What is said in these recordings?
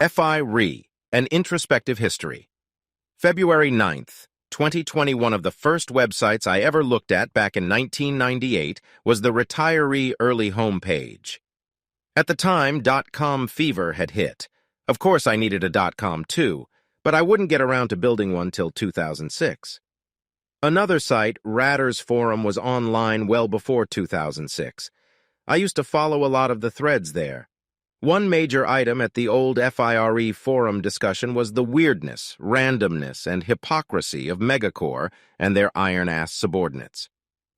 FI An Introspective History. February 9th, 2020. One of the first websites I ever looked at back in 1998 was the retiree early homepage. At the time, .com fever had hit. Of course I needed a .com too, but I wouldn't get around to building one till 2006. Another site, Ratter's Forum, was online well before 2006. I used to follow a lot of the threads there. One major item at the old FIRE forum discussion was the weirdness, randomness, and hypocrisy of Megacorp and their iron-ass subordinates.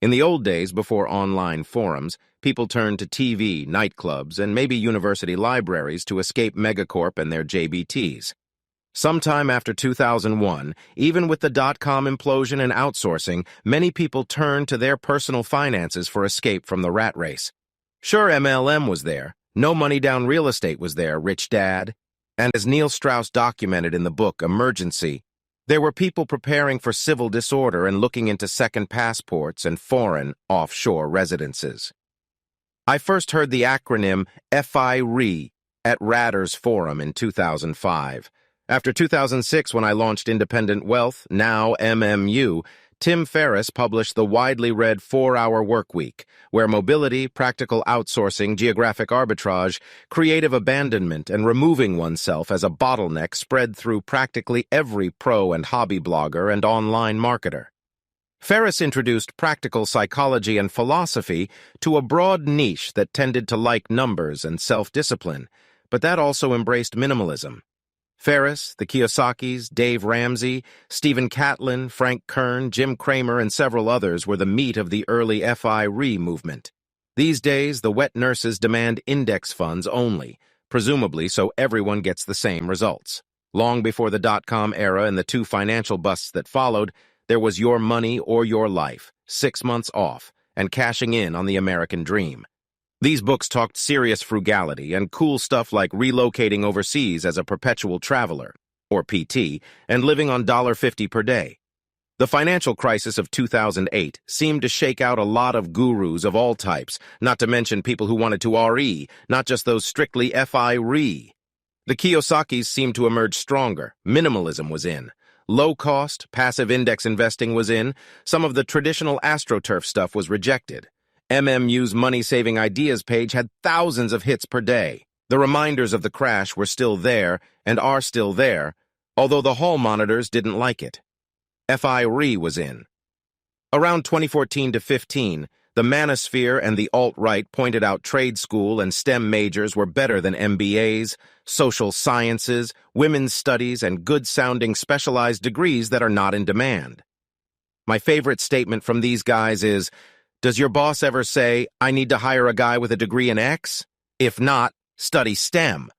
In the old days, before online forums, people turned to TV, nightclubs, and maybe university libraries to escape Megacorp and their JBTs. Sometime after 2001, even with the .com implosion and outsourcing, many people turned to their personal finances for escape from the rat race. Sure, MLM was there. No money down real estate was there, Rich Dad. And as Neil Strauss documented in the book Emergency, there were people preparing for civil disorder and looking into second passports and foreign, offshore residences. I first heard the acronym FIRE at Ratter's Forum in 2005. After 2006, when I launched Independent Wealth, now MMU, Tim Ferriss published the widely read 4-Hour Workweek, where mobility, practical outsourcing, geographic arbitrage, creative abandonment, and removing oneself as a bottleneck spread through practically every pro and hobby blogger and online marketer. Ferriss introduced practical psychology and philosophy to a broad niche that tended to like numbers and self-discipline, but that also embraced minimalism. Ferriss, the Kiyosakis, Dave Ramsey, Stephen Catlin, Frank Kern, Jim Cramer, and several others were the meat of the early FIRE movement. These days, the wet nurses demand index funds only, presumably so everyone gets the same results. Long before the .com era and the two financial busts that followed, there was your money or your life, 6 months off, and cashing in on the American dream. These books talked serious frugality and cool stuff like relocating overseas as a perpetual traveler, or PT, and living on $1.50 per day. The financial crisis of 2008 seemed to shake out a lot of gurus of all types, not to mention people who wanted to RE, not just those strictly FIRE. The Kiyosakis seemed to emerge stronger. Minimalism was in. Low-cost, passive index investing was in. Some of the traditional AstroTurf stuff was rejected. MMU's money-saving ideas page had thousands of hits per day. The reminders of the crash were still there and are still there, although the hall monitors didn't like it. FIRE was in. Around 2014 to 15, the manosphere and the alt-right pointed out trade school and STEM majors were better than MBAs, social sciences, women's studies, and good-sounding specialized degrees that are not in demand. My favorite statement from these guys is, "Does your boss ever say, 'I need to hire a guy with a degree in X'? If not, study STEM."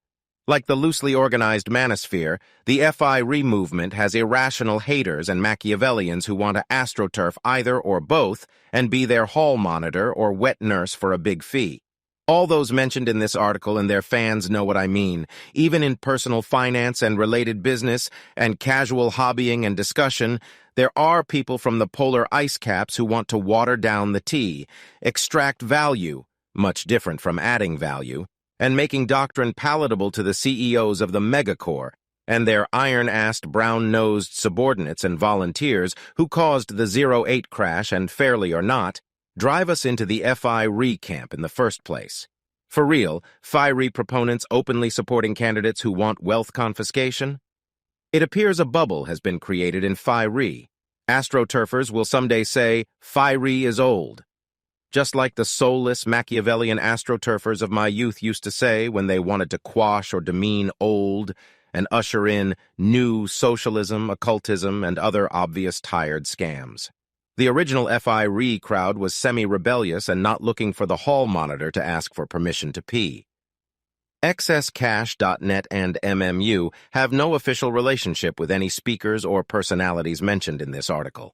Like the loosely organized manosphere, the FIRE movement has irrational haters and Machiavellians who want to AstroTurf either or both and be their hall monitor or wet nurse for a big fee. All those mentioned in this article and their fans know what I mean. Even in personal finance and related business and casual hobbying and discussion, there are people from the polar ice caps who want to water down the tea, extract value, much different from adding value, and making doctrine palatable to the CEOs of the Megacorp and their iron-assed, brown-nosed subordinates and volunteers who caused the 08 crash and, fairly or not, drive us into the FIRE camp in the first place. For real, FIRE proponents openly supporting candidates who want wealth confiscation? It appears a bubble has been created in FIRE. AstroTurfers will someday say, "FIRE is old." Just like the soulless Machiavellian AstroTurfers of my youth used to say when they wanted to quash or demean old and usher in new socialism, occultism, and other obvious tired scams. The original FIRE crowd was semi-rebellious and not looking for the hall monitor to ask for permission to pee. XSCash.net and MMU have no official relationship with any speakers or personalities mentioned in this article.